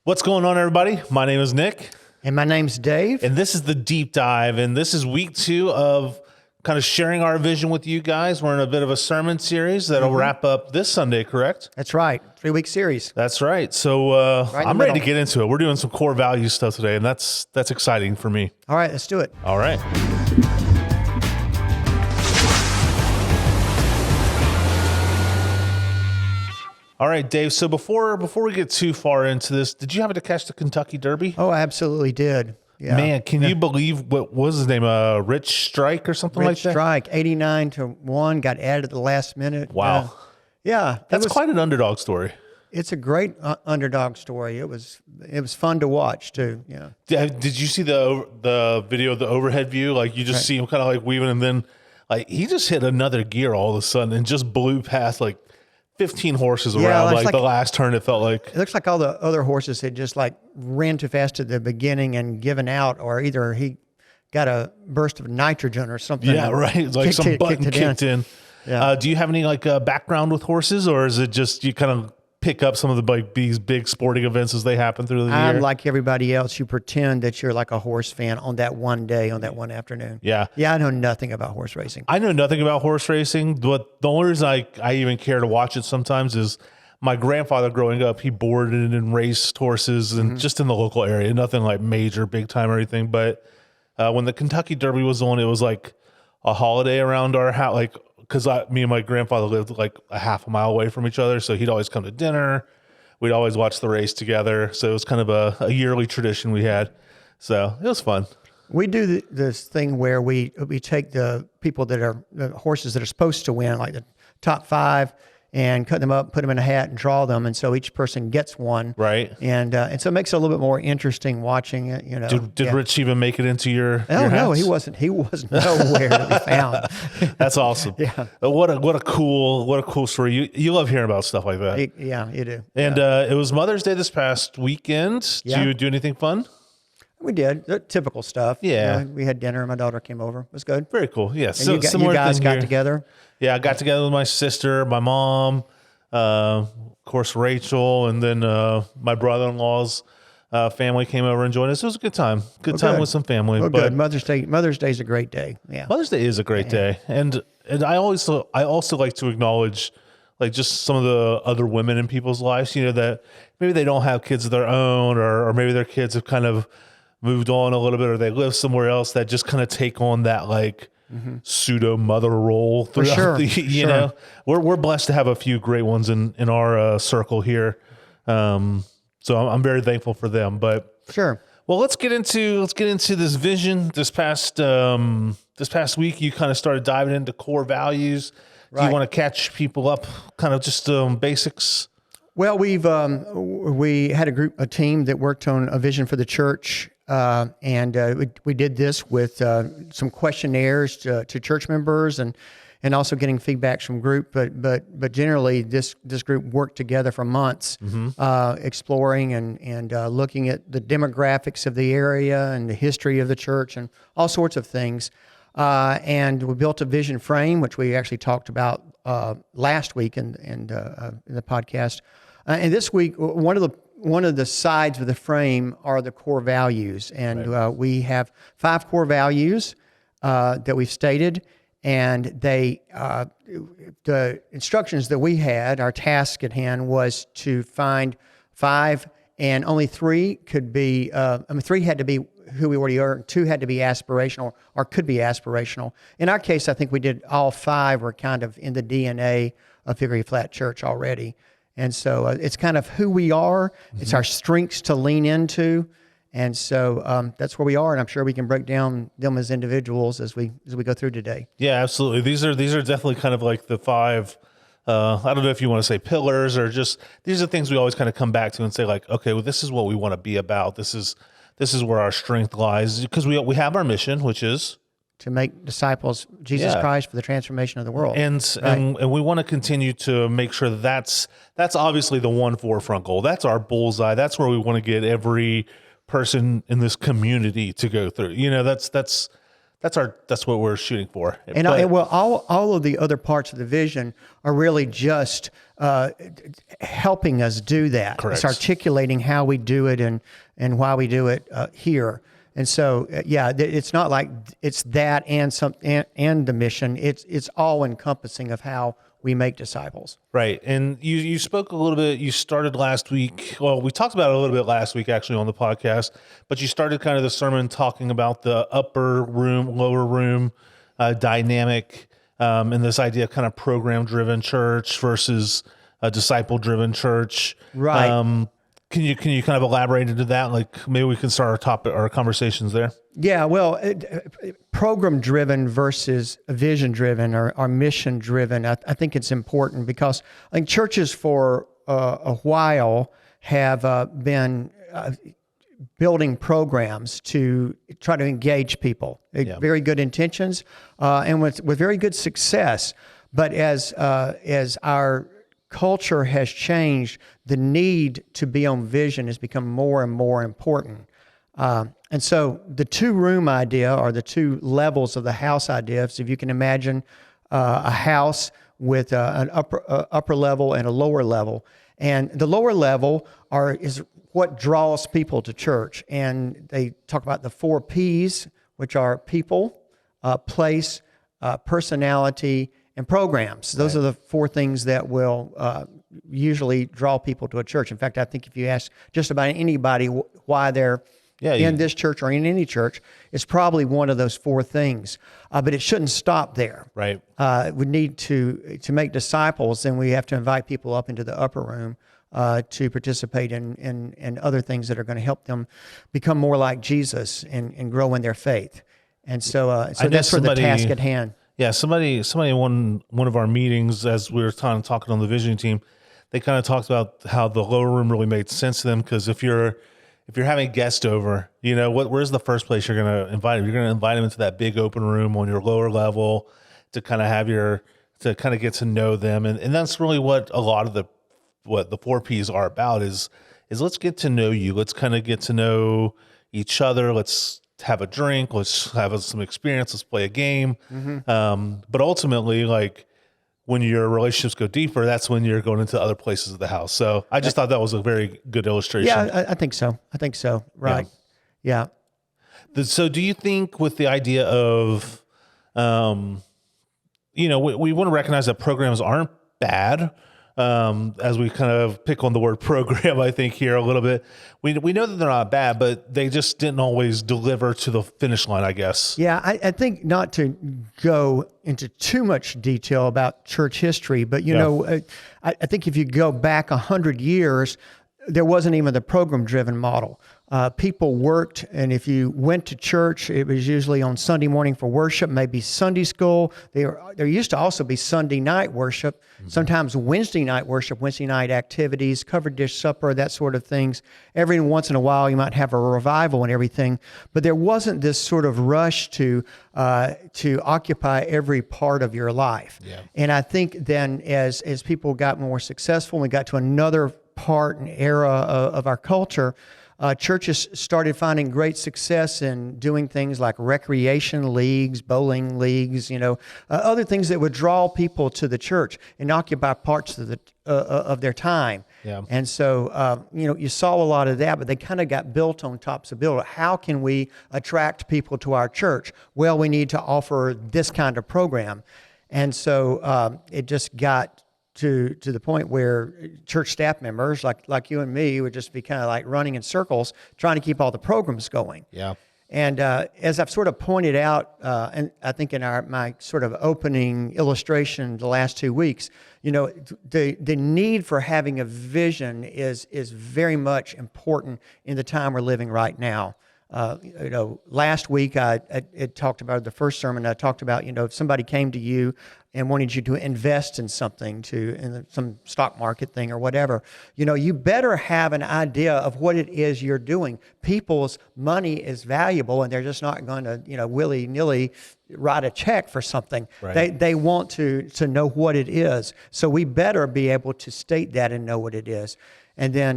What's going on, everybody? My name is Nick. And my name's Dave. And this is the Deep Dive. And this is week 2 of kind of sharing our vision with you guys. We're in a bit of a sermon series that'll wrap up this Sunday, correct? That's right. 3-week series. That's right. So I'm ready to get into it. We're doing some core value stuff today, and that's exciting for me. All right, let's do it. All right. All right, Dave. So before we get too far into this, did you happen to catch the Kentucky Derby? Oh, I absolutely did. Yeah. Man, can you believe what was his name? Rich Strike or something like that? Rich Strike, 89-1, got added at the last minute. Wow. Yeah, That's quite an underdog story. It's a great underdog story. It was fun to watch too. Yeah. Did you see the video of the overhead view? Like you just see him kind of like weaving, and then like he just hit another gear all of a sudden and just blew past like 15 horses around like the last turn. It felt like it looks like all the other horses had just like ran too fast at the beginning and given out, or either he got a burst of nitrogen or something. Yeah, right. It's like some button kicked in. Yeah. Do you have any like background with horses, or is it just you kind of pick up some of the like these big sporting events as they happen through the year? I'm like everybody else. You pretend that you're like a horse fan on that one day, on that one afternoon. Yeah. Yeah, I know nothing about horse racing. I know nothing about horse racing, but the only reason I even care to watch it sometimes is my grandfather growing up, he boarded and raced horses and just in the local area, nothing like major, big time or anything. But when the Kentucky Derby was on, it was like a holiday around our house, like, because me and my grandfather lived like a half a mile away from each other. So he'd always come to dinner. We'd always watch the race together. So it was kind of a yearly tradition we had. So it was fun. We do this thing where we take the people that are the horses that are supposed to win, like the top 5, and cut them up, put them in a hat, and draw them, and so each person gets one. Right. And so it makes it a little bit more interesting watching it. You know. Did Rich even make it into your? Oh no, he wasn't. He was nowhere to be found. That's awesome. Yeah. What a cool story. You love hearing about stuff like that. Yeah, you do. And it was Mother's Day this past weekend. Yeah. Did you do anything fun? We did the typical stuff. Yeah. We had dinner. My daughter came over. It was good. Very cool. Yeah. And you guys got together. Yeah, I got together with my sister, my mom, of course Rachel, and then my brother-in-law's family came over and joined us. It was a good time. Good time with some family. Well, good. Mother's Day is a great day. Yeah. Mother's Day is a great day, and I also like to acknowledge like just some of the other women in people's lives. You know, that maybe they don't have kids of their own, or maybe their kids have kind of moved on a little bit, or they live somewhere else, that just kind of take on that like pseudo mother role throughout you know, we're blessed to have a few great ones in our circle here. So I'm very thankful for them, but well, let's get into this vision. This past week, you kind of started diving into core values. Do you want to catch people up kind of just basics? Well, we had a team that worked on a vision for the church, and we did this with some questionnaires to church members and also getting feedbacks from group. But generally, this group worked together for months, exploring and looking at the demographics of the area and the history of the church and all sorts of things. And we built a vision frame, which we actually talked about last week in the podcast. And this week, one of the sides of the frame are the core values, and we have 5 core values that we've stated, and the instructions that we had, our task at hand was to find 5, and only 3 could be. 3 had to be who we already are. 2 had to be aspirational or could be aspirational. In our case, I think we did all 5 were kind of in the DNA of Hickory Flat Church already. And so it's kind of who we are. It's our strengths to lean into. And so that's where we are. And I'm sure we can break down them as individuals as we go through today. Yeah, absolutely. These are definitely kind of like the 5, I don't know if you want to say pillars, or just, these are things we always kind of come back to and say like, okay, well, this is what we want to be about. This is where our strength lies, because we have our mission, which is to make disciples of Jesus Christ for the transformation of the world. And we want to continue to make sure that's obviously the one forefront goal. That's our bullseye. That's where we want to get every person in this community to go through. You know, that's That's what we're shooting for. And well, all of the other parts of the vision are really just helping us do that. Correct. It's articulating how we do it and why we do it here. And so, it's not like it's that and the mission. It's all encompassing of how we make disciples. Right. And you spoke a little bit, you started last week. Well, we talked about it a little bit last week actually on the podcast, but you started kind of the sermon talking about the upper room, lower room dynamic, and this idea of kind of program driven church versus a disciple driven church. Right. Can you kind of elaborate into that? Like maybe we can start our conversations there. Yeah, well, program-driven versus vision-driven or mission-driven, I think it's important because I think churches for a while have been building programs to try to engage people. Very good intentions and with very good success. But as our culture has changed, the need to be on vision has become more and more important. And so the two-room idea, or the two levels of the house idea, if you can imagine a house with an upper level and a lower level. And the lower level is what draws people to church. And they talk about the 4 Ps, which are people, place, personality, and programs. Those are the 4 things that will usually draw people to a church. In fact, I think if you ask just about anybody why they're in this church or in any church, it's probably one of those 4 things. But it shouldn't stop there. Right. We need to make disciples, and we have to invite people up into the upper room to participate in other things that are going to help them become more like Jesus and grow in their faith. And so that's for the task at hand. Yeah, somebody in one of our meetings, as we were kind of talking on the vision team, they kind of talked about how the lower room really made sense to them, because if you're having guests over, where's the first place you're going to invite them? You're going to invite them into that big open room on your lower level to kind of to kind of get to know them, and that's really what a lot of the 4 Ps are about is let's get to know you. Let's kind of get to know each other. Let's have a drink. Let's have some experience. Let's play a game. Mm-hmm. But ultimately, like, when your relationships go deeper, that's when you're going into other places of the house. So I just thought that was a very good illustration. Yeah, I think so. Right. Yeah. So do you think with the idea of, we want to recognize that programs aren't bad, as we kind of pick on the word program, I think here a little bit, we know that they're not bad, but they just didn't always deliver to the finish line, I guess. Yeah, I think not to go into too much detail about church history, but I think if you go back 100 years, there wasn't even the program-driven model. People worked, and if you went to church, it was usually on Sunday morning for worship, maybe Sunday school. There used to also be Sunday night worship, sometimes Wednesday night worship, Wednesday night activities, covered dish supper, that sort of things. Every once in a while, you might have a revival and everything, but there wasn't this sort of rush to occupy every part of your life. Yeah. And I think then as people got more successful, we got to another part and era of our culture, churches started finding great success in doing things like recreation leagues, bowling leagues, other things that would draw people to the church and occupy parts of their time. Yeah. And so, you saw a lot of that, but they kind of got built on tops of build. How can we attract people to our church? Well, we need to offer this kind of program. And so it just got to the point where church staff members like you and me would just be kind of like running in circles trying to keep all the programs going. Yeah. And as I've sort of pointed out, and I think in my sort of opening illustration the last 2 weeks, the need for having a vision is very much important in the time we're living right now. Last week I talked about the first sermon. I talked about, if somebody came to you and wanted you to invest in something, in some stock market thing or whatever, you better have an idea of what it is you're doing. People's money is valuable, and they're just not going to, willy-nilly write a check for something. Right. They want to know what it is. So we better be able to state that and know what it is. And then,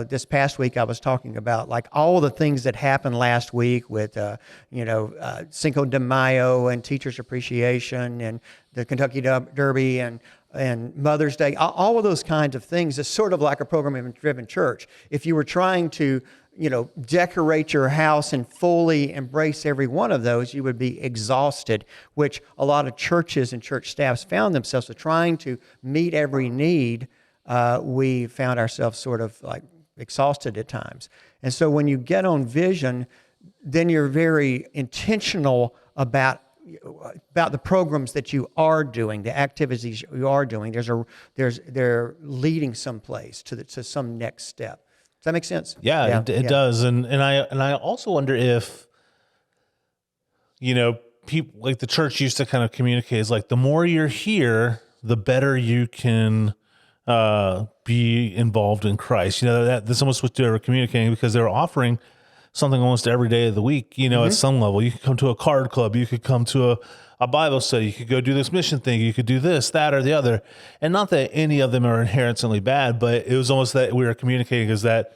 this past week I was talking about like all the things that happened last week with, Cinco de Mayo and Teachers Appreciation and the Kentucky Derby and Mother's Day, all of those kinds of things. It's sort of like a program-driven church. If you were trying to, decorate your house and fully embrace every one of those, you would be exhausted, which a lot of churches and church staffs found themselves with trying to meet every need. We found ourselves sort of like exhausted at times. And so when you get on vision, then you're very intentional about the programs that you are doing, the activities you are doing. They're leading someplace to some next step. Does that make sense? Yeah, it does. And I also wonder if, people like the church used to kind of communicate is like, the more you're here, the better you can be involved in Christ. That's almost what they were communicating, because they were offering something almost every day of the week, at some level. You could come to a card club, you could come to a Bible study, you could go do this mission thing, you could do this, that, or the other. And not that any of them are inherently bad, but it was almost that we were communicating is that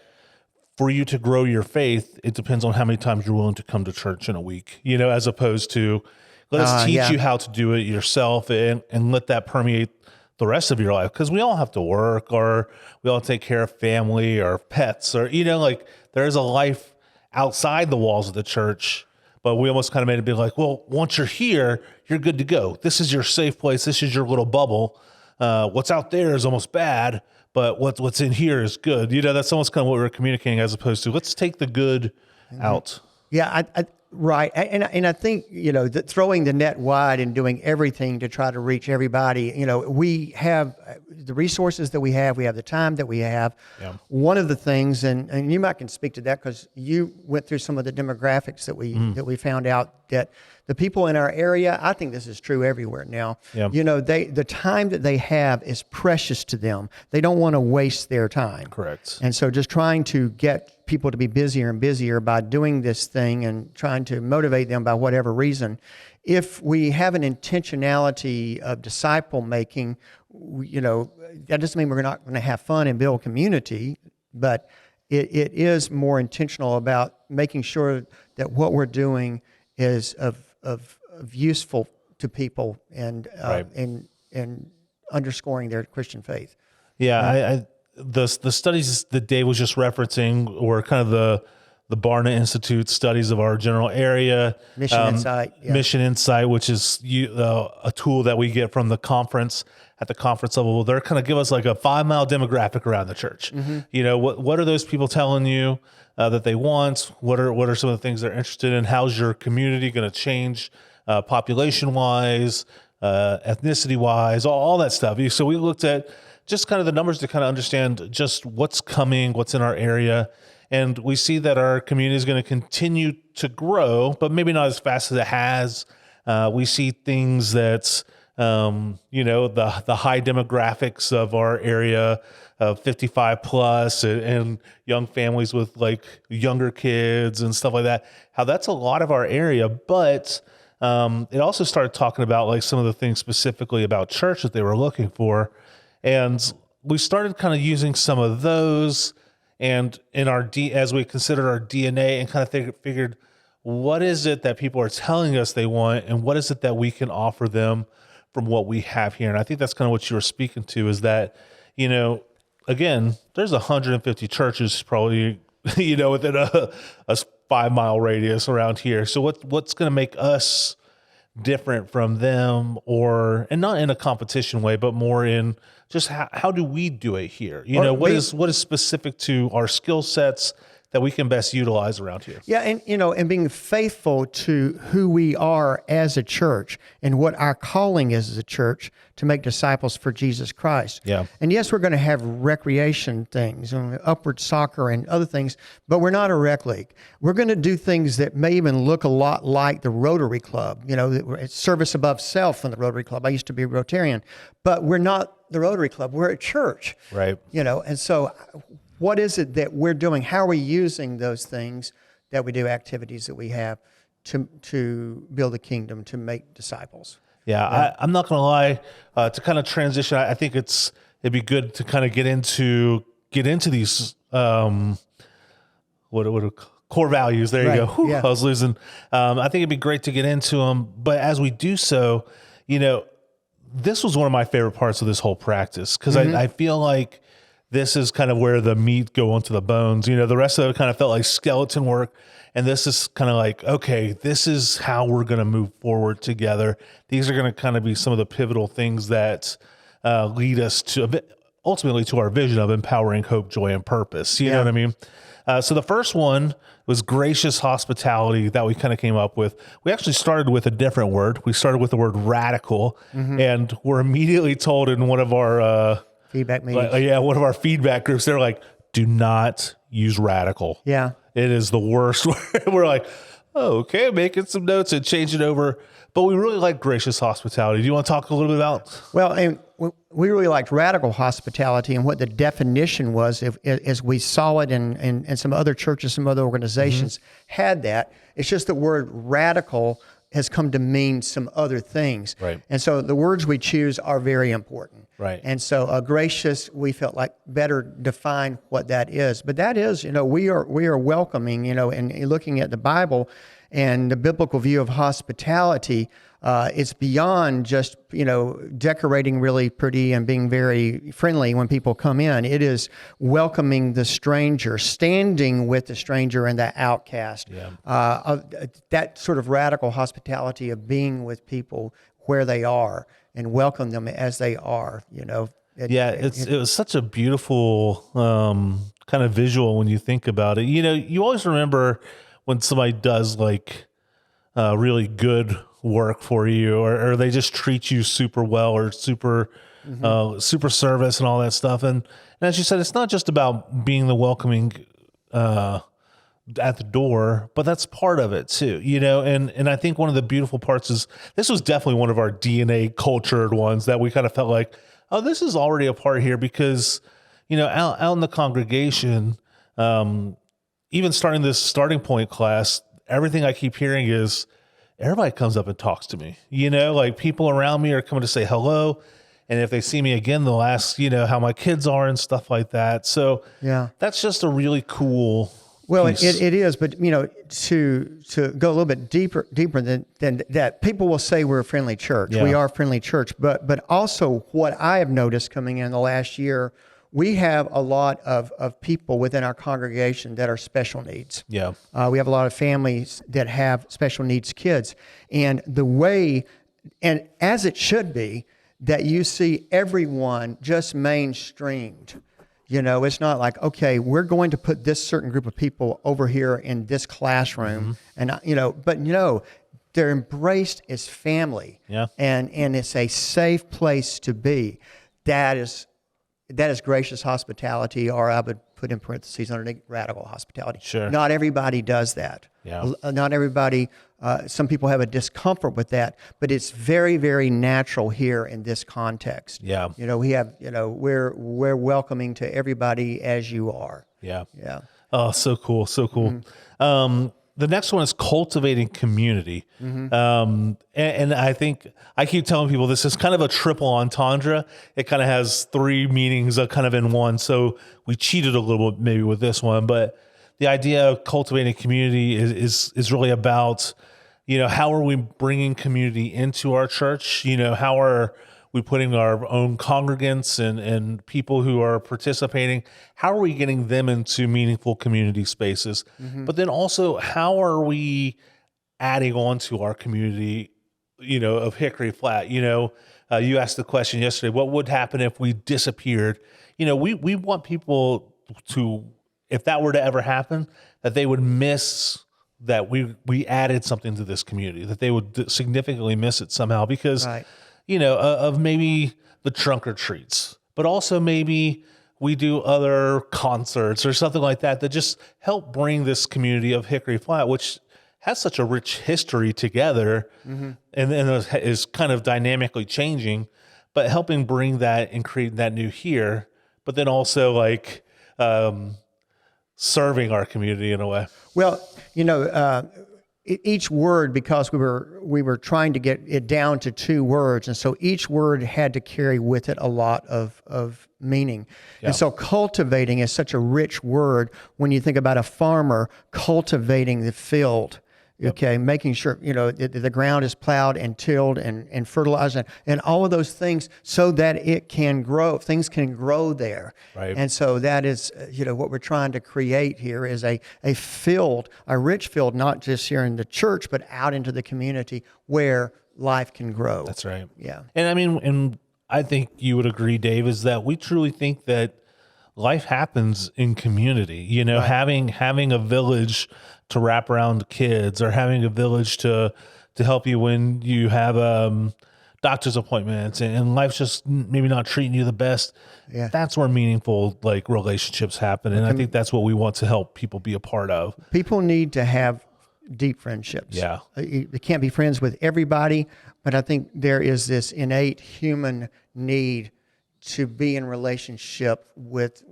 for you to grow your faith, it depends on how many times you're willing to come to church in a week, as opposed to let us teach you how to do it yourself and let that permeate the rest of your life. Because we all have to work, or we all take care of family or pets, or, there's a life outside the walls of the church. But we almost kind of made it be like, well, once you're here, you're good to go. This is your safe place. This is your little bubble. What's out there is almost bad, but what's in here is good. That's almost kind of what we were communicating, as opposed to let's take the good out. Yeah, right. And I think, that throwing the net wide and doing everything to try to reach everybody, we have the resources that we have the time that we have. Yeah. One of the things, and you might can speak to that because you went through some of the demographics that we found out, that the people in our area, I think this is true everywhere now. Yeah. The time that they have is precious to them. They don't want to waste their time. Correct. And so just trying to get people to be busier and busier by doing this thing and trying to motivate them by whatever reason. If we have an intentionality of disciple making, that doesn't mean we're not going to have fun and build community, but it is more intentional about making sure that what we're doing is of useful to people and right. and underscoring their Christian faith. Yeah, the studies that Dave was just referencing were kind of the Barna Institute studies of our general area. Mission Insight. Yeah. Mission Insight, which is a tool that we get from the conference. At the conference level, they're kind of give us like a 5-mile demographic around the church. Mm-hmm. What are those people telling you that they want? What are some of the things they're interested in? How's your community going to change population-wise, ethnicity-wise, all that stuff. So we looked at just kind of the numbers to kind of understand just what's coming, what's in our area. And we see that our community is going to continue to grow, but maybe not as fast as it has. We see things that, the high demographics of our area of 55 plus and young families with like younger kids and stuff like that, how that's a lot of our area. But it also started talking about like some of the things specifically about church that they were looking for. And we started kind of using some of those and in our as we considered our DNA and kind of figured, what is it that people are telling us they want, and what is it that we can offer them from what we have here? And I think that's kind of what you were speaking to, is that, again, there's 150 churches probably, within a 5-mile radius around here. So what's going to make us different from them, and not in a competition way, but more in just how do we do it here? What is specific to our skill sets that we can best utilize around here. Yeah, and being faithful to who we are as a church and what our calling is as a church to make disciples for Jesus Christ. Yeah. And yes, we're going to have recreation things, upward soccer and other things, but we're not a rec league. We're going to do things that may even look a lot like the Rotary Club. It's service above self in the Rotary Club. I used to be a Rotarian, but we're not the Rotary Club. We're a church. Right. And so what is it that we're doing? How are we using those things that we do, activities that we have to build a kingdom, to make disciples? Yeah, I'm not going to lie, to kind of transition, I think it'd be good to kind of get into get into these, what core values. There you go. Whew, Yeah. I was losing. I think it'd be great to get into them, but as we do so, this was one of my favorite parts of this whole practice, because I feel like this is kind of where the meat go onto the bones. The rest of it kind of felt like skeleton work. And this is kind of like, okay, this is how we're going to move forward together. These are going to kind of be some of the pivotal things that lead us to ultimately to our vision of empowering hope, joy, and purpose. You know what I mean? So the first one was gracious hospitality that we kind of came up with. We actually started with a different word. We started with the word radical, and we're immediately told in one of our Feedback meetings. one of our feedback groups, they're like, do not use radical. Yeah. It is the worst word. We're like, oh, okay, making some notes and change it over. But we really like gracious hospitality. Do you want to talk a little bit about? Well, and we really liked radical hospitality, and what the definition was, as we saw it in some other churches, some other organizations had that. It's just the word radical has come to mean some other things. Right. And so the words we choose are very important. Right. And so gracious, we felt like better define what that is. But that is, we are welcoming, and looking at the Bible and the biblical view of hospitality, it's beyond just, decorating really pretty and being very friendly when people come in. It is welcoming the stranger, standing with the stranger and the outcast. Yeah. That sort of radical hospitality of being with people where they are and welcome them as they are, It was such a beautiful kind of visual when you think about it. You always remember when somebody does like really good work for you, or they just treat you super well, or super service and all that stuff. And as you said, it's not just about being the welcoming at the door, but that's part of it too, and I think one of the beautiful parts is this was definitely one of our DNA cultured ones that we kind of felt like, oh, this is already a part here, because, out in the congregation, even starting this starting point class, everything I keep hearing is everybody comes up and talks to me, like people around me are coming to say hello. And if they see me again, they'll ask, how my kids are and stuff like that. So yeah, that's just a really cool Well, piece. it is, but to go a little bit deeper than that, people will say we're a friendly church. Yeah. We are a friendly church, but also what I have noticed coming in the last year, we have a lot of people within our congregation that are special needs. Yeah. We have a lot of families that have special needs kids, and the way, and as it should be, that you see everyone just mainstreamed. It's not like, okay, we're going to put this certain group of people over here in this classroom, and but they're embraced as family. Yeah. And it's a safe place to be. That is gracious hospitality, or I would put in parentheses underneath radical hospitality. Sure. Not everybody does that. Yeah. Not everybody. Some people have a discomfort with that, but it's very, very natural here in this context. Yeah. We have, we're welcoming to everybody as you are. Yeah. Yeah. Oh, so cool. So cool. The next one is cultivating community. And I think I keep telling people this is kind of a triple entendre. It kind of has three meanings kind of in one. So we cheated a little bit maybe with this one, but the idea of cultivating community is really about, how are we bringing community into our church? How are we putting our own congregants and people who are participating, how are we getting them into meaningful community spaces? But then also, how are we adding on to our community, of Hickory Flat? You asked the question yesterday, what would happen if we disappeared? We want people to, if that were to ever happen, that they would miss that we added something to this community, that they would significantly miss it somehow because, Right. Of maybe the trunk or treats, but also maybe we do other concerts or something like that just help bring this community of Hickory Flat, which has such a rich history together and is kind of dynamically changing, but helping bring that and create that new here, but then also serving our community in a way. Well, each word, because we were trying to get it down to 2 words, and so each word had to carry with it a lot of meaning. Yeah. And so cultivating is such a rich word when you think about a farmer cultivating the field. Okay, making sure the ground is plowed and tilled and fertilized and all of those things so that it can grow. Things can grow there, Right. and so that is what we're trying to create here is a field, a rich field, not just here in the church, but out into the community where life can grow. That's right. Yeah. And I mean, and I think you would agree, Dave, is that we truly think that life happens in community. Right. Having a village to wrap around kids, or having a village to help you when you have doctor's appointments and life's just maybe not treating you the best. Yeah. That's where meaningful relationships happen, and I think that's what we want to help people be a part of. People need to have deep friendships. Yeah. They can't be friends with everybody, but I think there is this innate human need to be in relationship with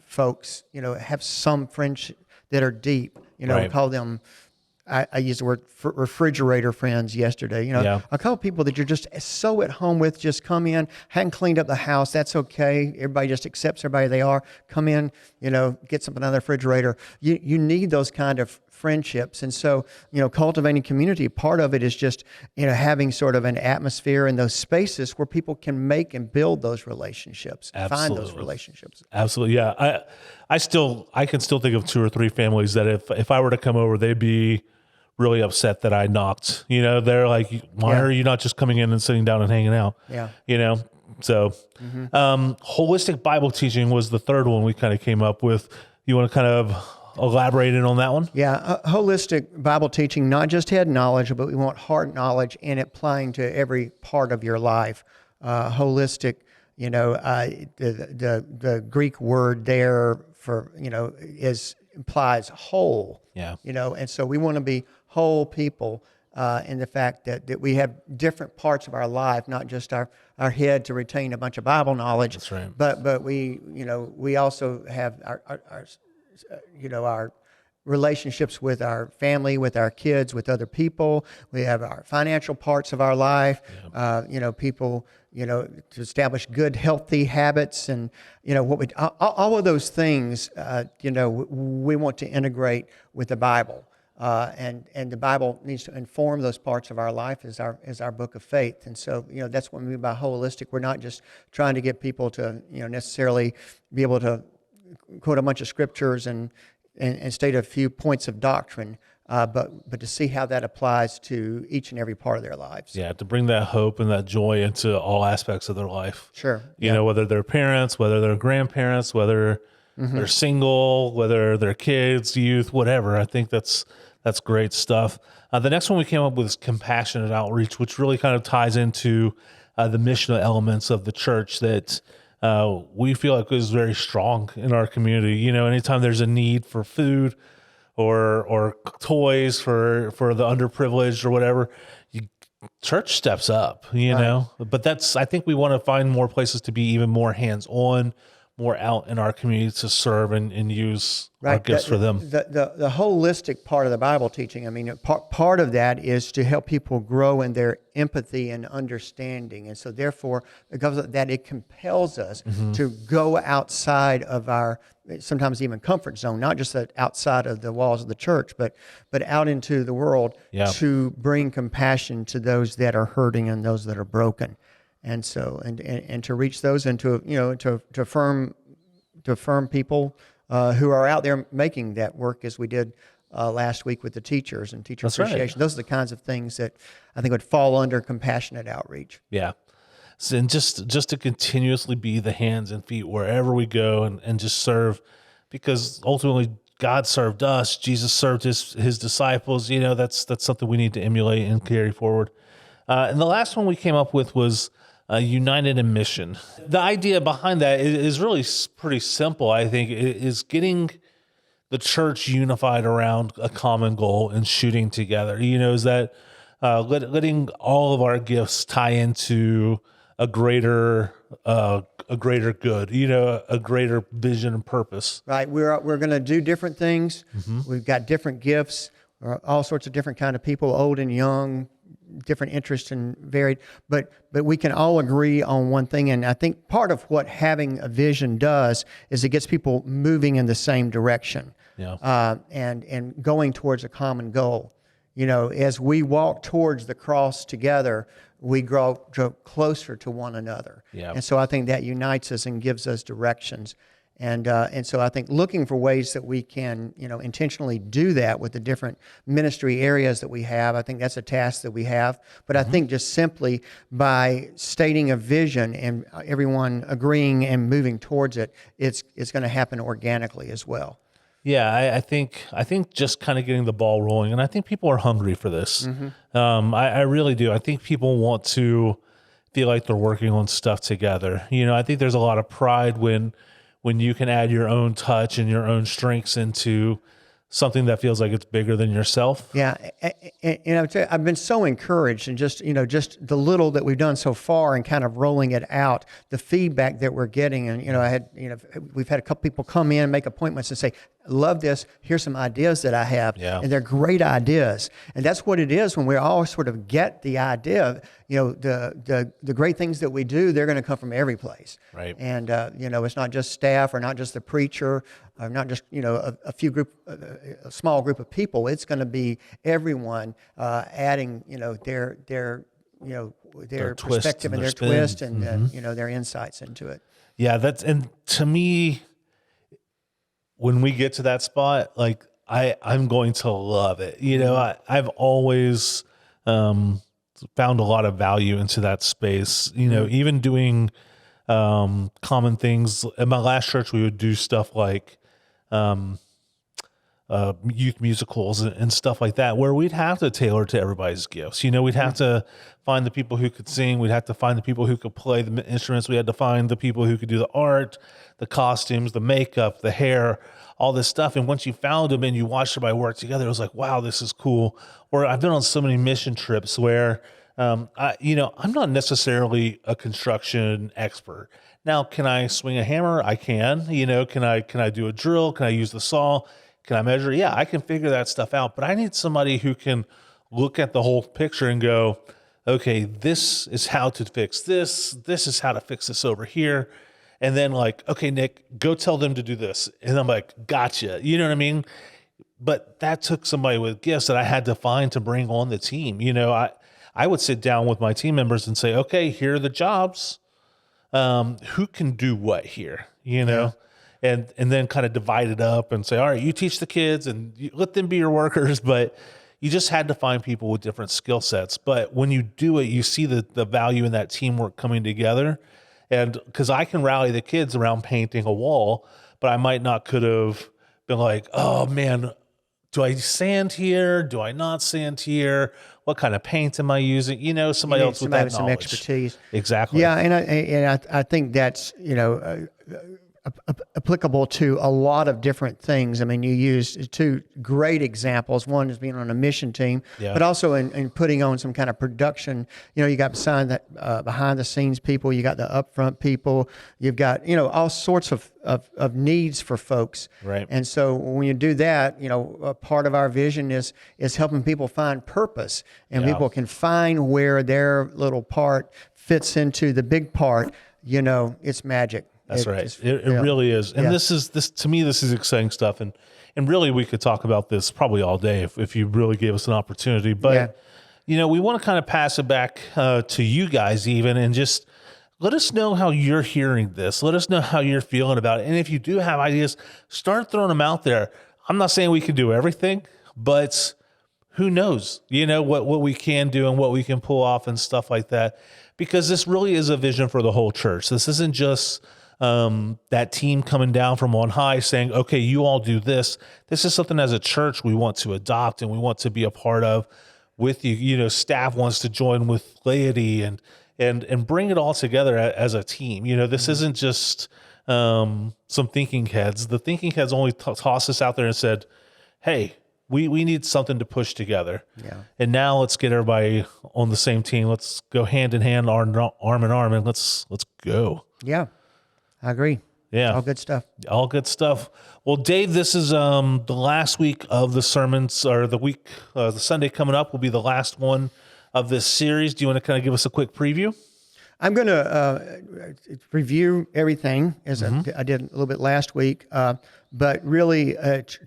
folks, have some friendship that are deep, Right. we call them, I used the word refrigerator friends yesterday. Yeah. A couple people that you're just so at home with, just come in, hadn't cleaned up the house. That's okay. Everybody just accepts everybody they are. Come in, get something out of the refrigerator. You need those kind of friendships. And so, cultivating community, part of it is just, having sort of an atmosphere in those spaces where people can make and build those relationships, find those relationships. Absolutely. Yeah. I can still think of 2 or 3 families that if I were to come over, they'd be really upset that I knocked. They're like, why Yeah. are you not just coming in and sitting down and hanging out? Yeah. So holistic Bible teaching was the third one we kind of came up with. You want to kind of elaborate on that one? Yeah, holistic Bible teaching, not just head knowledge, but we want heart knowledge and applying to every part of your life. Holistic, the Greek word there for implies whole. Yeah. And so we want to be whole people in the fact that we have different parts of our life, not just our head to retain a bunch of Bible knowledge. That's right. But we we also have our relationships with our family, with our kids, with other people. We have our financial parts of our life. People, to establish good, healthy habits, and all of those things. We want to integrate with the Bible, and the Bible needs to inform those parts of our life as our book of faith. And so, that's what we mean by holistic. We're not just trying to get people to necessarily be able to quote a bunch of scriptures and state a few points of doctrine, but to see how that applies to each and every part of their lives. Yeah. To bring that hope and that joy into all aspects of their life. Sure. Whether they're parents, whether they're grandparents, whether they're single, whether they're kids, youth, whatever. I think that's great stuff. The next one we came up with is compassionate outreach, which really kind of ties into the missional elements of the church that we feel like is very strong in our community. Anytime there's a need for food or toys for the underprivileged or whatever, church steps up, But I think we want to find more places to be even more hands-on, more out in our community to serve and use our gifts for them. The holistic part of the Bible teaching, part of that is to help people grow in their empathy and understanding. And so therefore, because of that, it compels us to go outside of our, sometimes even comfort zone, not just outside of the walls of the church, but out into the world to bring compassion to those that are hurting and those that are broken. And so, and to reach those and to affirm people who are out there making that work, as we did last week with the teachers and teacher appreciation. Right. Those are the kinds of things that I think would fall under compassionate outreach. Yeah. So, and just to continuously be the hands and feet wherever we go and just serve, because ultimately God served us. Jesus served his disciples. That's something we need to emulate and carry forward. And the last one we came up with was united in mission. The idea behind that is really pretty simple, I think, is getting the church unified around a common goal and shooting together. Is that letting all of our gifts tie into a greater good, a greater vision and purpose. Right. We're going to do different things. Mm-hmm. We've got different gifts. all sorts of different kind of people, old and young, different interests and varied, but we can all agree on one thing. And I think part of what having a vision does is it gets people moving in the same direction, and going towards a common goal. As we walk towards the cross together, we grow closer to one another. Yeah. And so I think that unites us and gives us directions. And so I think looking for ways that we can, intentionally do that with the different ministry areas that we have, I think that's a task that we have. But I think just simply by stating a vision and everyone agreeing and moving towards it, it's going to happen organically as well. Yeah, I think just kind of getting the ball rolling, and I think people are hungry for this. I really do. I think people want to feel like they're working on stuff together. I think there's a lot of pride when you can add your own touch and your own strengths into something that feels like it's bigger than yourself. Yeah, and I would say I've been so encouraged, and just the little that we've done so far, and kind of rolling it out, the feedback that we're getting, and we've had a couple people come in and make appointments and say, "Love this. Here's some ideas that I have," and they're great ideas, and that's what it is when we all sort of get the idea. The great things that we do, they're going to come from every place, right? And it's not just staff or not just the preacher, or not just a small group of people. It's going to be everyone adding their perspective and their twist and their insights into it. Yeah, and to me, when we get to that spot, like I'm going to love it. I've always found a lot of value into that space. Even doing common things. At my last church, we would do stuff like youth musicals and stuff like that, where we'd have to tailor to everybody's gifts. We'd have to find the people who could sing. We'd have to find the people who could play the instruments. We had to find the people who could do the art, the costumes, the makeup, the hair, all this stuff. And once you found them and you watched everybody work together, it was like, wow, this is cool. Or I've been on so many mission trips where, I'm not necessarily a construction expert. Now, can I swing a hammer? I can. Can I do a drill? Can I use the saw? Can I measure? Yeah, I can figure that stuff out. But I need somebody who can look at the whole picture and go, okay, this is how to fix this. This is how to fix this over here. And then like, okay, Nick, go tell them to do this. And I'm like, gotcha. You know what I mean? But that took somebody with gifts that I had to find to bring on the team. I would sit down with my team members and say, okay, here are the jobs. Who can do what here? And then kind of divide it up and say, all right, you teach the kids and you let them be your workers. But you just had to find people with different skill sets. But when you do it, you see the value in that teamwork coming together. And because I can rally the kids around painting a wall, but I might not could have been like, oh man, do I sand here? Do I not sand here? What kind of paint am I using? Somebody else with that knowledge. Some expertise. Exactly. Yeah, and I think that's applicable to a lot of different things. I mean, you used two great examples. One is being on a mission team, but also in putting on some kind of production. You got behind the scenes people, you got the upfront people, you've got all sorts of needs for folks. Right. And so when you do that, a part of our vision is helping people find purpose, and people can find where their little part fits into the big part. It's magic. That's right. It really is. And this to me, this is exciting stuff. And really we could talk about this probably all day if you really gave us an opportunity. But, we want to kind of pass it back to you guys even, and just let us know how you're hearing this. Let us know how you're feeling about it. And if you do have ideas, start throwing them out there. I'm not saying we can do everything, but who knows, what we can do and what we can pull off and stuff like that, because this really is a vision for the whole church. This isn't just that team coming down from on high saying, okay, you all do this. This is something as a church we want to adopt and we want to be a part of with you. Staff wants to join with laity and bring it all together as a team. This isn't just some thinking heads. The thinking heads only tossed us out there and said, hey, we need something to push together. Yeah. And now let's get everybody on the same team. Let's go hand in hand, arm in arm, and let's go. Yeah. I agree. Yeah. All good stuff. All good stuff. Well, Dave, this is the last week of the sermons, or the week, the Sunday coming up will be the last one of this series. Do you want to kind of give us a quick preview? I'm going to review everything as I did a little bit last week, but really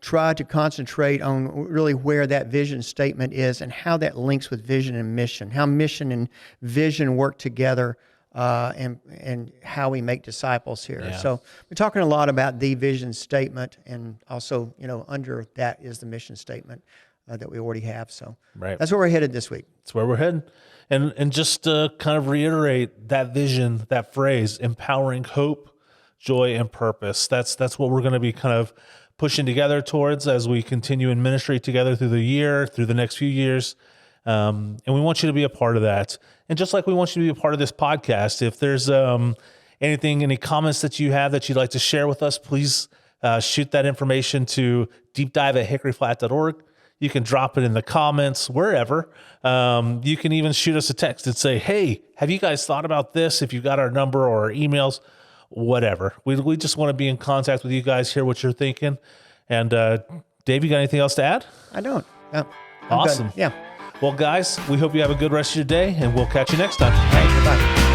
try to concentrate on really where that vision statement is and how that links with vision and mission, how mission and vision work together, and how we make disciples here. Yeah. So we're talking a lot about the vision statement, and also, under that is the mission statement that we already have. So Right. that's where we're headed this week. That's where we're heading. And just to kind of reiterate that vision, that phrase, empowering hope, joy, and purpose. That's what we're going to be kind of pushing together towards as we continue in ministry together through the year, through the next few years. And we want you to be a part of that. And just like we want you to be a part of this podcast, if there's any comments that you have that you'd like to share with us, please shoot that information to deepdive@hickoryflat.org. You can drop it in the comments, wherever. You can even shoot us a text and say, hey, have you guys thought about this? If you've got our number or our emails, whatever. We just want to be in contact with you guys, hear what you're thinking. And Dave, you got anything else to add? I don't. No, I'm Awesome. good. Yeah. Well, guys, we hope you have a good rest of your day, and we'll catch you next time. Thanks. Bye.